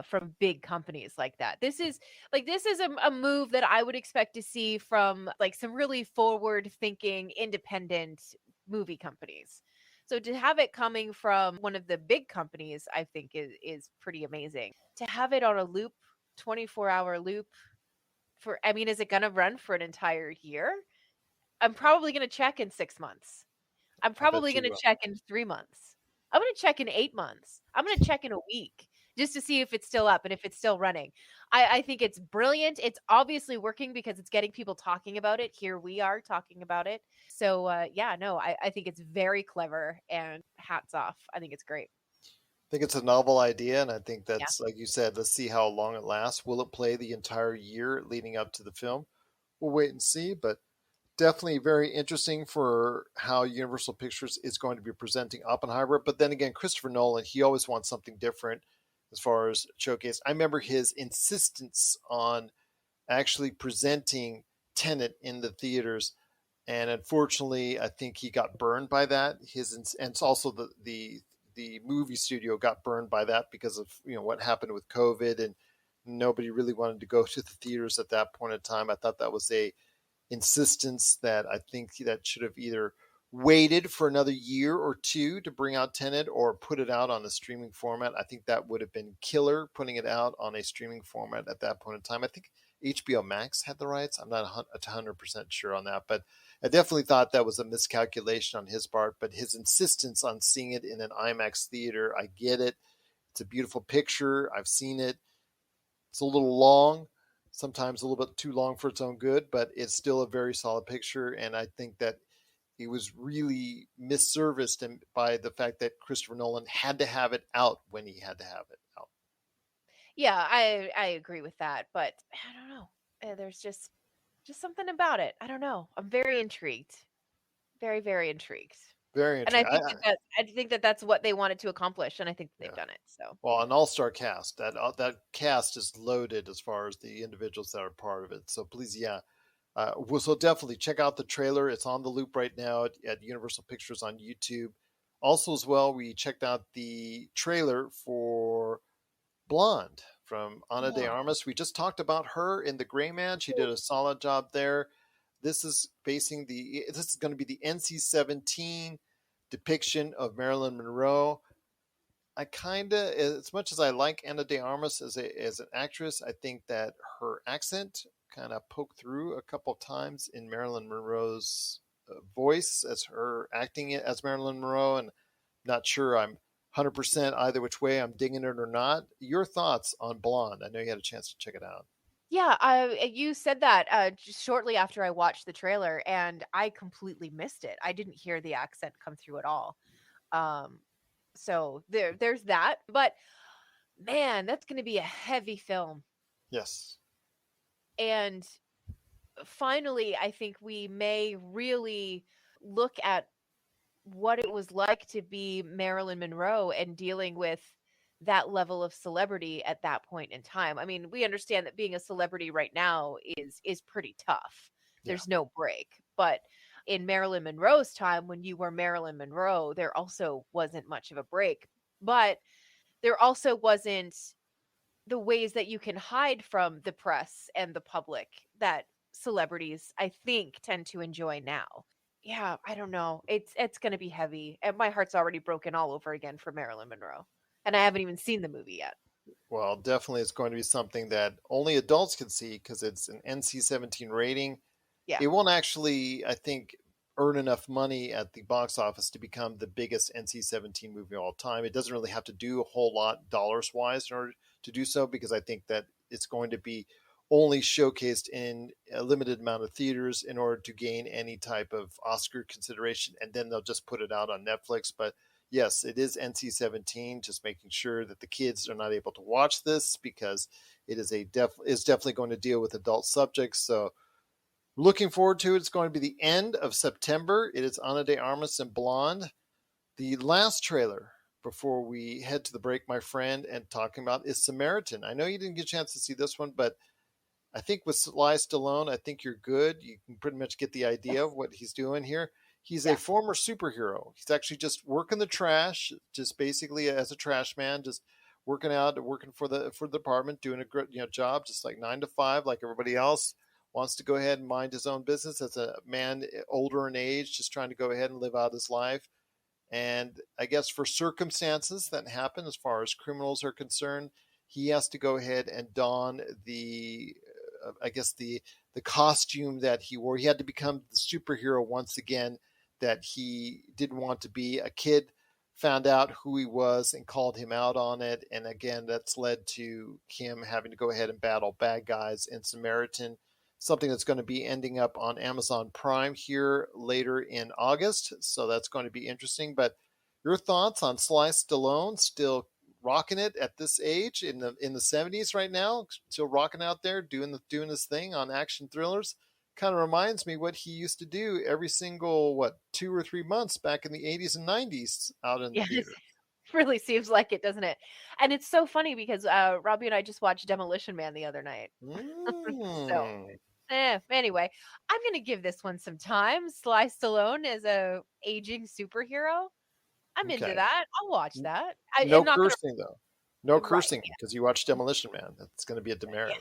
from big companies like that. This is a move that I would expect to see from like some really forward thinking independent movie companies. So to have it coming from one of the big companies, I think is pretty amazing. To have it on a loop, 24-hour loop for, I mean, is it going to run for an entire year? I'm probably going to check in 6 months. I'm probably going to check in 3 months. I'm going to check in 8 months. I'm going to check in a week just to see if it's still up and if it's still running. I think it's brilliant. It's obviously working because it's getting people talking about it. Here we are talking about it. So I think it's very clever and hats off. I think it's great. I think it's a novel idea, and I think that's, like you said, let's see how long it lasts. Will it play the entire year leading up to the film? We'll wait and see, but definitely very interesting for how Universal Pictures is going to be presenting Oppenheimer. But then again, Christopher Nolan, he always wants something different as far as showcase. I remember his insistence on actually presenting Tenet in the theaters, and unfortunately, I think he got burned by that. And it's also the movie studio got burned by that because of what happened with COVID, and nobody really wanted to go to the theaters at that point in time. I thought that was a insistence that I think that should have either waited for another year or two to bring out Tenet or put it out on a streaming format. I think that would have been killer, putting it out on a streaming format at that point in time. I think HBO Max had the rights. I'm not 100% sure on that, but I definitely thought that was a miscalculation on his part. But his insistence on seeing it in an IMAX theater, I get it. It's a beautiful picture. I've seen it. It's a little long, sometimes a little bit too long for its own good, but it's still a very solid picture. And I think that it was really misserviced by the fact that Christopher Nolan had to have it out when he had to have it out. Yeah, I agree with that, but I don't know. There's just something about it. I don't know. I'm very intrigued. Very, very intrigued. Very And I interesting. think I think that that's what they wanted to accomplish, and I think they've done it. So Well, an all-star cast. That cast is loaded as far as the individuals that are part of it. So please, so definitely check out the trailer. It's on the loop right now at Universal Pictures on YouTube. Also, as well, we checked out the trailer for Blonde from Ana de Armas. We just talked about her in The Gray Man. She did a solid job there. This is this is going to be the NC-17 depiction of Marilyn Monroe. I as much as I like Ana de Armas as an actress, I think that her accent kind of poked through a couple of times in Marilyn Monroe's voice as her acting as Marilyn Monroe, and I'm not sure I'm 100% either which way I'm digging it or not. Your thoughts on Blonde? I know you had a chance to check it out. yeah, you said that just shortly after I watched the trailer, and I completely missed it. I didn't hear the accent come through at all. So there's that. But man, that's going to be a heavy film. Yes. And finally, I think we may really look at what it was like to be Marilyn Monroe and dealing with that level of celebrity at that point in time. I mean, we understand that being a celebrity right now is pretty tough. There's no break. But in Marilyn Monroe's time, when you were Marilyn Monroe, there also wasn't much of a break. But there also wasn't the ways that you can hide from the press and the public that celebrities, I think, tend to enjoy now. Yeah, I don't know. It's going to be heavy. And my heart's already broken all over again for Marilyn Monroe. And I haven't even seen the movie yet. Well, definitely it's going to be something that only adults can see because it's an NC-17 rating. Yeah. It won't actually, I think, earn enough money at the box office to become the biggest NC-17 movie of all time. It doesn't really have to do a whole lot dollars-wise in order to do so, because I think that it's going to be only showcased in a limited amount of theaters in order to gain any type of Oscar consideration, and then they'll just put it out on Netflix. But yes, it is NC-17, just making sure that the kids are not able to watch this, because it is definitely going to deal with adult subjects. So looking forward to it. It's going to be the end of September. It is Ana de Armas and Blonde. The last trailer before we head to the break, my friend, and talking about is Samaritan. I know you didn't get a chance to see this one, but I think with Sly Stallone, I think you're good. You can pretty much get the idea of what he's doing here. He's a former superhero. He's actually just working the trash, just basically as a trash man, just working for the department, doing a good job, just like 9 to 5, like everybody else. Wants to go ahead and mind his own business as a man older in age, just trying to go ahead and live out his life. And I guess for circumstances that happen as far as criminals are concerned, he has to go ahead and don the costume that he wore. He had to become the superhero once again that he didn't want to be. A kid found out who he was and called him out on it. And again, that's led to him having to go ahead and battle bad guys in Samaritan, something that's going to be ending up on Amazon Prime here later in August. So that's going to be interesting. But your thoughts on Sly Stallone, still rocking it at this age in the 70s right now, still rocking out there doing his thing on action thrillers. Kind of reminds me what he used to do every single 2 or 3 months back in the 80s and 90s out in the theater. It really seems like it, doesn't it? And it's so funny because Robbie and I just watched Demolition Man the other night. Anyway, I'm going to give this one some time. Sly Stallone as a aging superhero. I'm into that. I'll watch that. No cursing, though. No cursing, because you watch Demolition Man. That's going to be a demerit.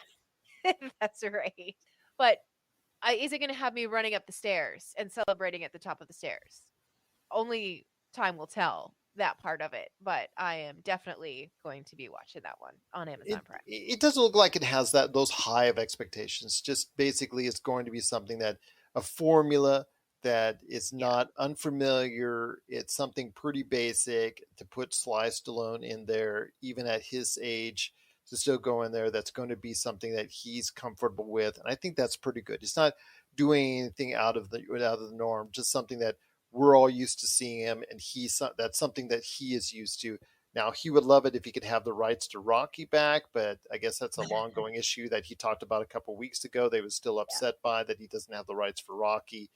That's right. But is it going to have me running up the stairs and celebrating at the top of the stairs? Only time will tell that part of it. But I am definitely going to be watching that one on Amazon Prime. It doesn't look like it has those high of expectations. Just basically it's going to be something that a formula that is not unfamiliar. It's something pretty basic to put Sly Stallone in there, even at his age, to still go in there. That's going to be something that he's comfortable with. And I think that's pretty good. It's not doing anything out of the norm, just something that we're all used to seeing him. And that's something that he is used to. Now, he would love it if he could have the rights to Rocky back, but I guess that's a long-going issue that he talked about a couple of weeks ago. They were still upset by that he doesn't have the rights for Rocky.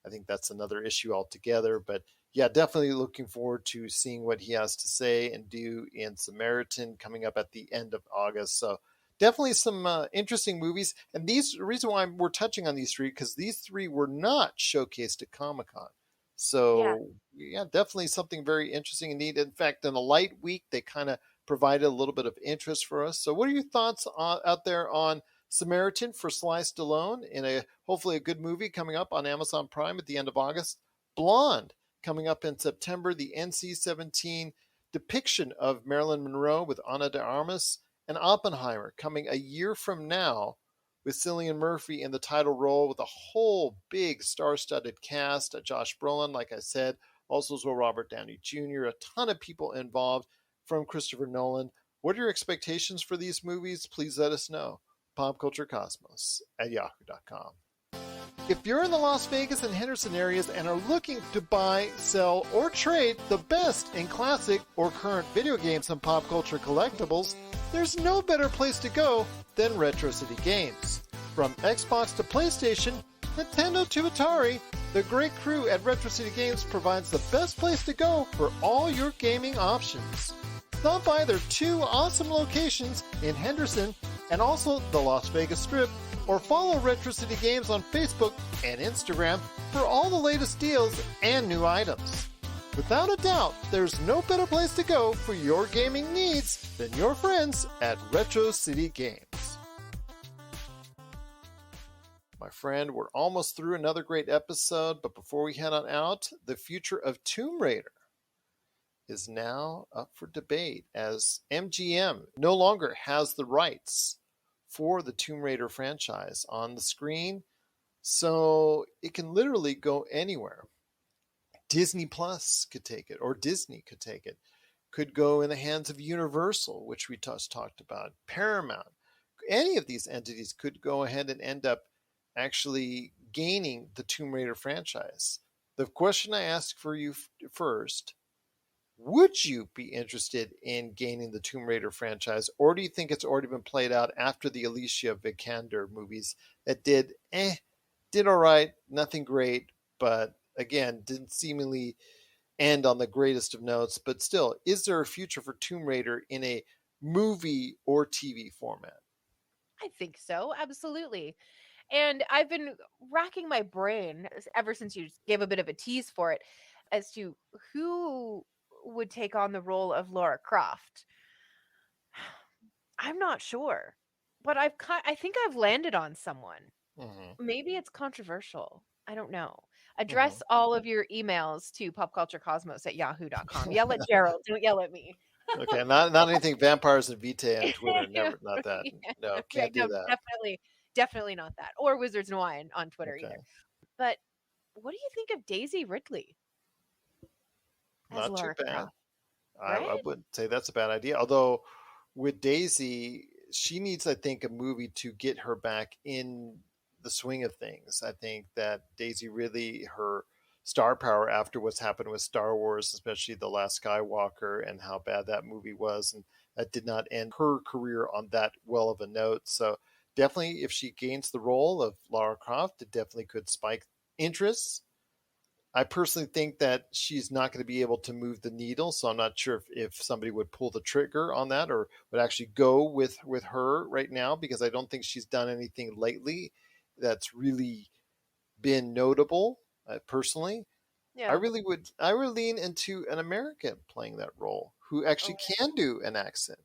I think that's another issue altogether. But yeah, definitely looking forward to seeing what he has to say and do in Samaritan coming up at the end of August. So definitely some interesting movies. And the reason why we're touching on these three, because these three were not showcased at Comic-Con. So yeah, definitely something very interesting and neat. In fact, in a light week, they kind of provided a little bit of interest for us. So what are your thoughts out there on Samaritan for Sly Stallone in hopefully a good movie coming up on Amazon Prime at the end of August? Blonde coming up in September, the NC-17 depiction of Marilyn Monroe with Ana de Armas, and Oppenheimer coming a year from now with Cillian Murphy in the title role with a whole big star-studded cast. Josh Brolin, like I said, also as well Robert Downey Jr., a ton of people involved from Christopher Nolan. What are your expectations for these movies? Please let us know. popculturecosmos@yahoo.com. If you're in the Las Vegas and Henderson areas and are looking to buy, sell, or trade the best in classic or current video games and pop culture collectibles, there's no better place to go than Retro City Games. From Xbox to PlayStation, Nintendo to Atari, The great crew at Retro City Games provides the best place to go for all your gaming options. Stop by their 2 awesome locations in Henderson and also the Las Vegas Strip, or follow Retro City Games on Facebook and Instagram for all the latest deals and new items. Without a doubt, there's no better place to go for your gaming needs than your friends at Retro City Games. My friend, we're almost through another great episode, but before we head on out, the future of Tomb Raider is now up for debate as MGM no longer has the rights for the Tomb Raider franchise on the screen, so it can literally go anywhere. Disney Plus could take it, or Disney could take it. Could go in the hands of Universal, which we just talked about, Paramount. Any of these entities could go ahead and end up actually gaining the Tomb Raider franchise. The question I ask for you first, would you be interested in gaining the Tomb Raider franchise, or do you think it's already been played out after the Alicia Vikander movies that did all right, nothing great, but again, didn't seemingly end on the greatest of notes, but still, is there a future for Tomb Raider in a movie or TV format? I think so, absolutely. And I've been racking my brain ever since you gave a bit of a tease for it as to who would take on the role of Lara Croft. I'm not sure, but I think I've landed on someone. Mm-hmm. Maybe it's controversial. I don't know. Address all of your emails to popculturecosmos@yahoo.com. Yell at Gerald. Don't yell at me. Okay, not anything vampires and Vitae on Twitter. Never, not that. Yeah, No, okay, can't do no, that. definitely not that. Or Wizards Noir on Twitter Okay. either. But what do you think of Daisy Ridley as Not too Lara bad. Croft? I Right? wouldn't say that's a bad idea. Although with Daisy, she needs, I think, a movie to get her back in the swing of things. I think that Daisy Ridley, her star power after what's happened with Star Wars, especially The Last Skywalker and how bad that movie was, and that did not end her career on that well of a note. So definitely, if she gains the role of Lara Croft, it definitely could spike interest. I personally think that she's not going to be able to move the needle, so I'm not sure if somebody would pull the trigger on that or would actually go with her right now, because I don't think she's done anything lately that's really been notable. Personally, Yeah. I would lean into an American playing that role who actually can do an accent,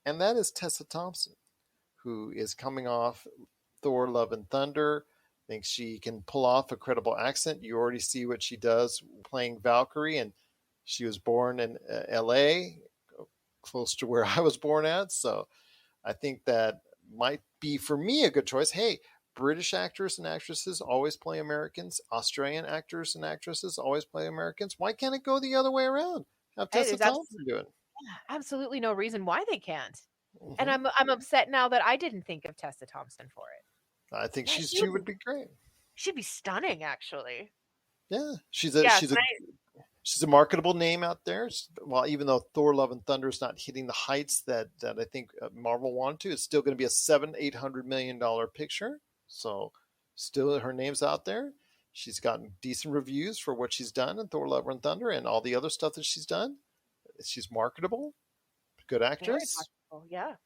and that is Tessa Thompson, who is coming off Thor: Love and Thunder. I think she can pull off a credible accent. You already see what she does playing Valkyrie, and she was born in L.A., close to where I was born at. So I think that might be, for me, a good choice. Hey, British actors and actresses always play Americans. Australian actors and actresses always play Americans. Why can't it go the other way around? Have Hey, Tessa there's Thompson do it. absolutely no reason why they can't. Mhm. And I'm upset now that I didn't think of Tessa Thompson for it. I think Yeah, she would be great. She'd be stunning, actually. Yeah, she's Yeah, a marketable name out there. Well, even though Thor: Love and Thunder is not hitting the heights that I think Marvel wanted to, it's still going to be a $700-800 million picture. So, still her name's out there. She's gotten decent reviews for what she's done in Thor: Love and Thunder and all the other stuff that she's done. She's marketable, good very actress. possible, yeah.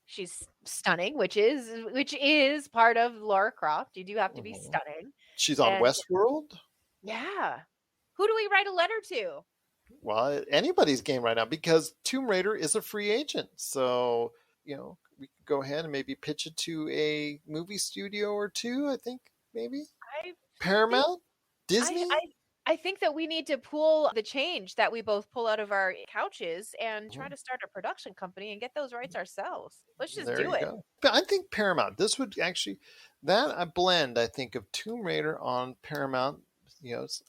She's stunning, which is part of Lara Croft. You do have to be stunning. She's on And- Westworld. Yeah. Who do we write a letter to? Well, anybody's game right now, because Tomb Raider is a free agent. So, we could go ahead and maybe pitch it to a movie studio or two, I think, maybe. Paramount? Disney? I think that we need to pull the change that we both pull out of our couches and try to start a production company and get those rights ourselves. Let's just There do you it. go. But I think Paramount, this would actually, that a blend, I think, of Tomb Raider on Paramount.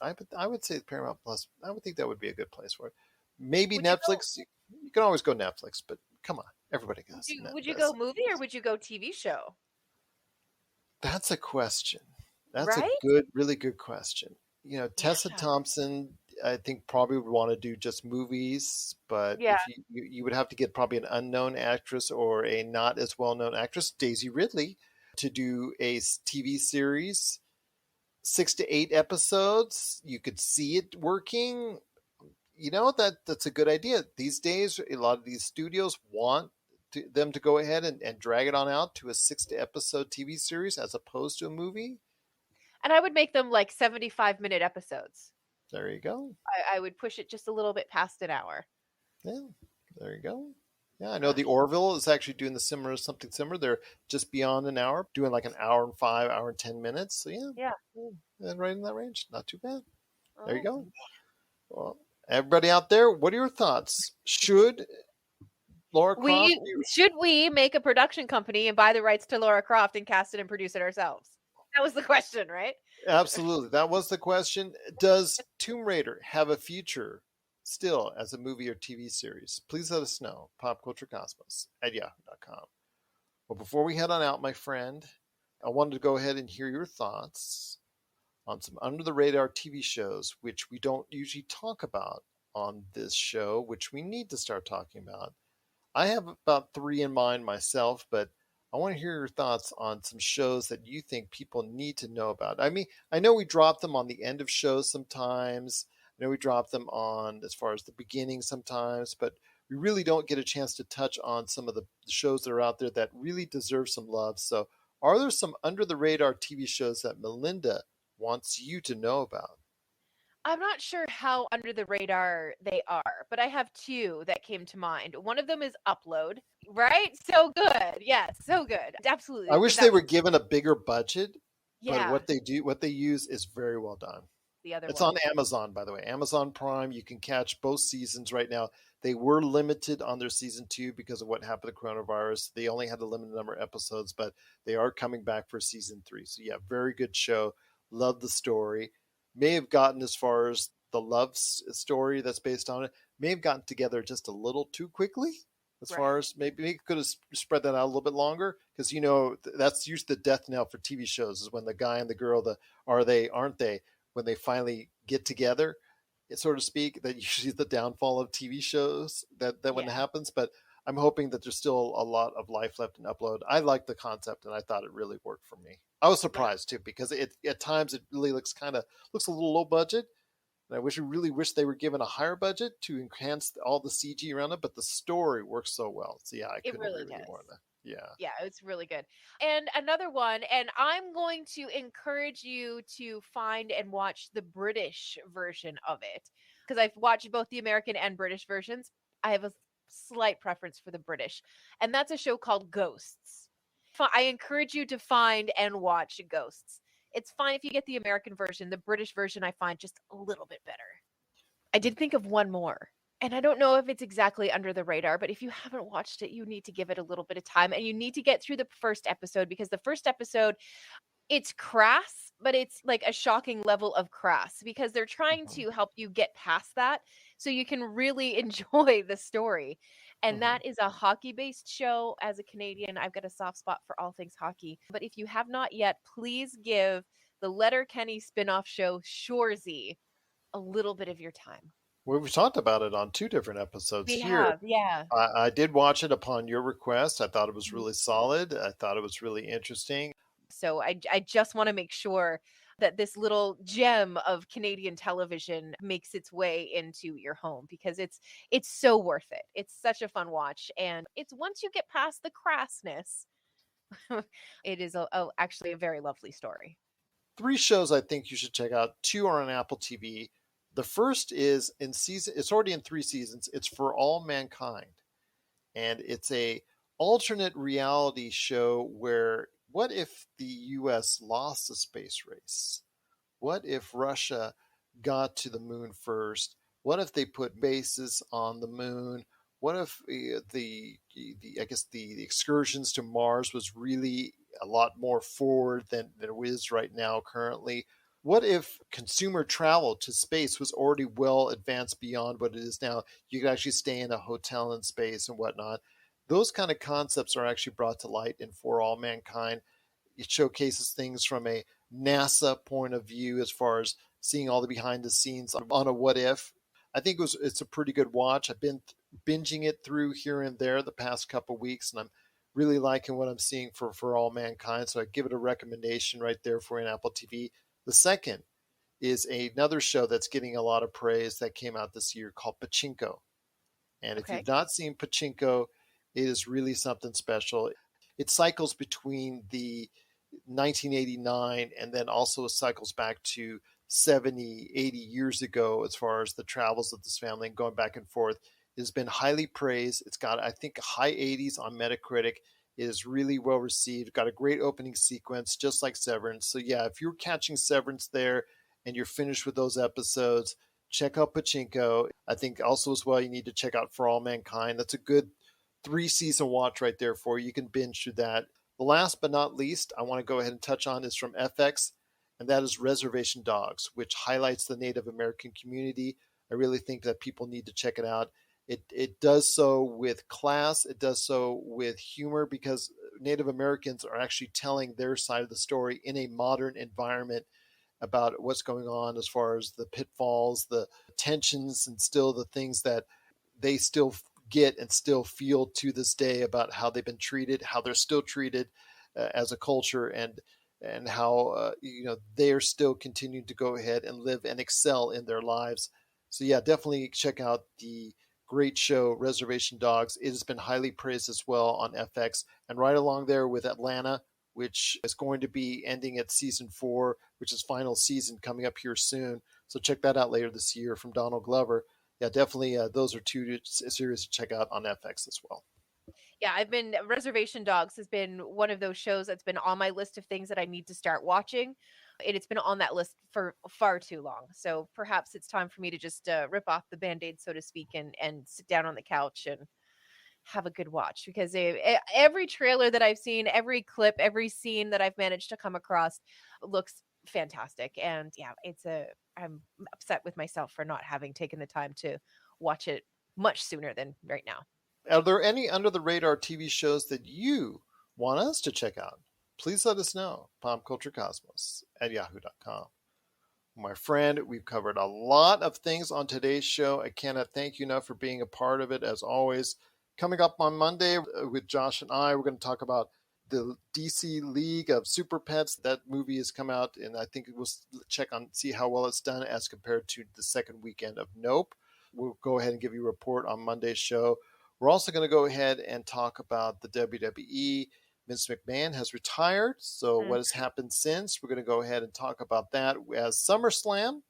I would say Paramount Plus. I would think that would be a good place for it. Maybe Would you Netflix. You can always go Netflix, but come on, everybody goes. Would you go movie or would you go TV show? That's a question. That's Right? a really good question. Tessa Thompson, I think, probably would want to do just movies, but Yeah. if you would have to get probably an unknown actress or a not as well known actress, Daisy Ridley, to do a TV series. 6 to 8 episodes. You could see it working. That's a good idea. These days, a lot of these studios want them to go ahead and drag it on out to a 6 episode TV series as opposed to a movie. And I would make them like 75-minute episodes. There you go. I would push it just a little bit past an hour. Yeah, there you go. Yeah, I know the Orville is actually doing something similar. They're just beyond an hour, doing like an hour and 5, hour and 10 minutes. So yeah, and right in that range. Not too bad. There you go. Well, everybody out there, what are your thoughts? Should Laura Croft should we make a production company and buy the rights to Laura Croft and cast it and produce it ourselves? That was the question, right? Absolutely. That was the question. Does Tomb Raider have a future still as a movie or TV series? Please let us know. popculturecosmos@yahoo.com. Well, before we head on out, my friend, I wanted to go ahead and hear your thoughts on some under-the-radar TV shows, which we don't usually talk about on this show, which we need to start talking about. I have about 3 in mind myself, but I want to hear your thoughts on some shows that you think people need to know about. I mean, I know we drop them on the end of shows sometimes. I know we drop them on as far as the beginning sometimes, but we really don't get a chance to touch on some of the shows that are out there that really deserve some love. So are there some under-the-radar TV shows that Melinda wants you to know about? I'm not sure how under the radar they are, but I have 2 that came to mind. One of them is Upload, right? So good. Yeah, so good. Absolutely. I wish they were given a bigger budget, Yeah. but what they use is very well done. It's one. on Amazon, by the way. Amazon Prime. You can catch both seasons right now. They were limited on their season 2 because of what happened to coronavirus. They only had a limited number of episodes, but they are coming back for season 3. So yeah, very good show. Love the story. May have gotten as far as the love story that's based on it. May have gotten together just a little too quickly. As far as maybe could have spread that out a little bit longer, because that's usually the death knell for TV shows is when the guy and the girl, are they, aren't they, when they finally get together, so to speak. That usually is the downfall of TV shows that when it happens. But I'm hoping that there's still a lot of life left in Upload. I like the concept, and I thought it really worked for me. I was surprised too, because at times it really looks a little low budget. And I really wish they were given a higher budget to enhance all the CG around it, but the story works so well. So yeah, I couldn't agree with you more on that. Yeah, it's really good. And another one, and I'm going to encourage you to find and watch the British version of it, because I've watched both the American and British versions. I have a slight preference for the British, and that's a show called Ghosts. I encourage you to find and watch Ghosts. It's fine if you get the American version. The British version I find just a little bit better. I did think of one more, and I don't know if it's exactly under the radar, but if you haven't watched it, you need to give it a little bit of time, and you need to get through the first episode, because the first episode, it's crass, but it's like a shocking level of crass, because they're trying to help you get past that so you can really enjoy the story. And that is a hockey-based show. As a Canadian, I've got a soft spot for all things hockey. But if you have not yet, please give the Letterkenny spin-off show Shoresy a little bit of your time. Well, we've talked about it on 2 different episodes We here. have, yeah. I did watch it upon your request. I thought it was really solid. I thought it was really interesting. So I just want to make sure that this little gem of Canadian television makes its way into your home, because it's so worth it. It's such a fun watch, and it's once you get past the crassness, it is actually a very lovely story. 3 shows I think you should check out. 2 are on Apple TV. The first is it's already in 3 seasons. It's For All Mankind, and it's a alternate reality show where, what if the U.S. lost the space race? What if Russia got to the moon first? What if they put bases on the moon? What if the excursions to Mars was really a lot more forward than it is right now currently? What if consumer travel to space was already well advanced beyond what it is now? You could actually stay in a hotel in space and whatnot. Those kind of concepts are actually brought to light in For All Mankind. It showcases things from a NASA point of view as far as seeing all the behind the scenes on a what if. I think it's a pretty good watch. I've been binging it through here and there the past couple of weeks, and I'm really liking what I'm seeing for All Mankind. So I give it a recommendation right there for an Apple TV. The second is another show that's getting a lot of praise that came out this year called Pachinko. And if Okay. you've not seen Pachinko, it is really something special. It cycles between the 1989 and then also cycles back to 70, 80 years ago as far as the travels of this family and going back and forth. It has been highly praised. It's got, I think, high 80s on Metacritic. It is really well received. Got a great opening sequence, just like Severance. So yeah, if you're catching Severance there and you're finished with those episodes, check out Pachinko. I think also as well, you need to check out For All Mankind. That's a good 3-season watch right there for you. You can binge through that. The last but not least, I want to go ahead and touch on is from FX, and that is Reservation Dogs, which highlights the Native American community. I really think that people need to check it out. It does so with class. It does so with humor because Native Americans are actually telling their side of the story in a modern environment about what's going on as far as the pitfalls, the tensions, and still the things that they still get and still feel to this day about how they've been treated, how they're still treated as a culture, and how they're still continuing to go ahead and live and excel in their lives. So yeah, definitely check out the great show Reservation Dogs. It has been highly praised as well on FX, and right along there with Atlanta, which is going to be ending at season 4, which is final season coming up here soon. So check that out later this year from Donald Glover. Yeah, definitely those are 2 series to check out on FX as well. Yeah, Reservation Dogs has been one of those shows that's been on my list of things that I need to start watching. It's been on that list for far too long. So perhaps it's time for me to just rip off the Band-Aid, so to speak, and sit down on the couch and have a good watch, because every trailer that I've seen, every clip, every scene that I've managed to come across looks fantastic. And yeah, I'm upset with myself for not having taken the time to watch it much sooner than right now. Are there any under the radar TV shows that you want us to check out? Please let us know. popculturecosmos@yahoo.com. My friend, we've covered a lot of things on today's show. I cannot thank you enough for being a part of it, as always. Coming up on Monday with Josh and I, we're going to talk about the DC League of Super Pets. That movie has come out, and I think we'll see how well it's done as compared to the second weekend of Nope. We'll go ahead and give you a report on Monday's show. We're also going to go ahead and talk about the WWE. Vince McMahon has retired, so what has happened since? We're going to go ahead and talk about that as SummerSlam.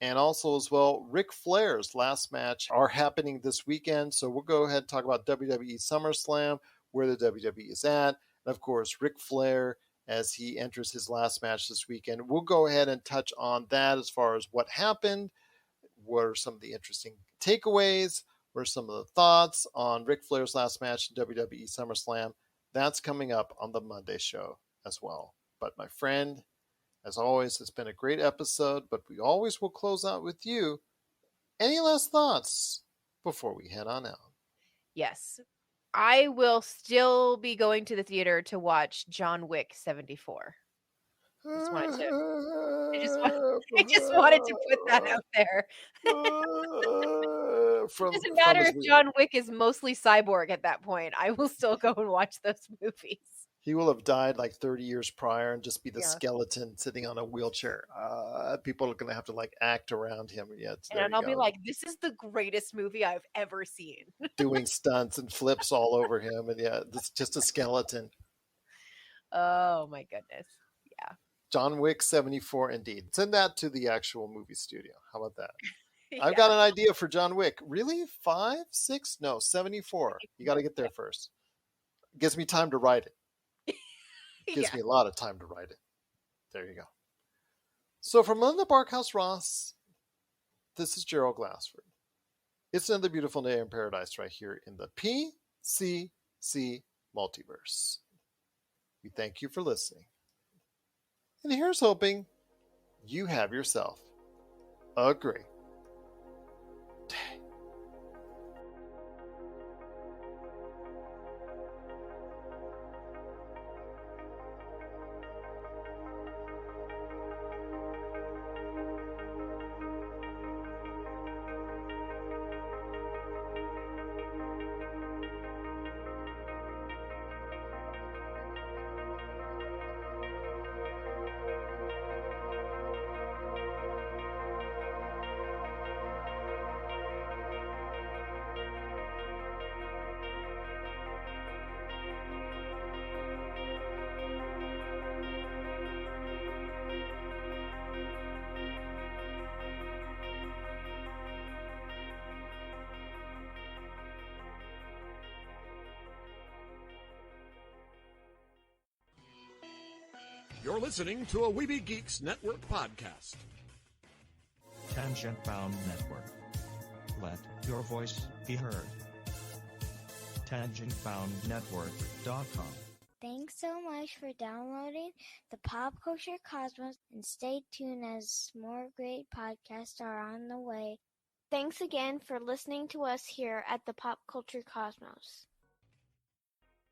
And also as well, Ric Flair's last match are happening this weekend. So we'll go ahead and talk about WWE SummerSlam, where the WWE is at. And of course, Ric Flair as he enters his last match this weekend. We'll go ahead and touch on that as far as what happened, what are some of the interesting takeaways, what are some of the thoughts on Ric Flair's last match in WWE SummerSlam. That's coming up on the Monday show as well. But my friend, as always, it's been a great episode, but we always will close out with you. Any last thoughts before we head on out? Yes. I will still be going to the theater to watch John Wick 74. I just wanted to put that out there. It doesn't matter if John Wick is mostly cyborg at that point. I will still go and watch those movies. He will have died like 30 years prior and just be the skeleton sitting on a wheelchair. People are going to have to act around him. Yeah, and I'll be like, this is the greatest movie I've ever seen. Doing stunts and flips all over him. And yeah, it's just a skeleton. Oh my goodness. Yeah. John Wick 74, indeed. Send that to the actual movie studio. How about that? Yeah. I've got an idea for John Wick. Really? 5, 6? No, 74. You got to get there first. Gives me time to write it. Gives me a lot of time to write it. There you go. So from Melinda Barkhouse Ross, this is Gerald Glassford. It's another beautiful day in paradise right here in the PCC Multiverse. We thank you for listening. And here's hoping you have yourself a great day. You're listening to a Weeby Geeks Network podcast. Tangent Bound Network. Let your voice be heard. TangentBoundNetwork.com. Thanks so much for downloading the Pop Culture Cosmos, and stay tuned as more great podcasts are on the way. Thanks again for listening to us here at the Pop Culture Cosmos.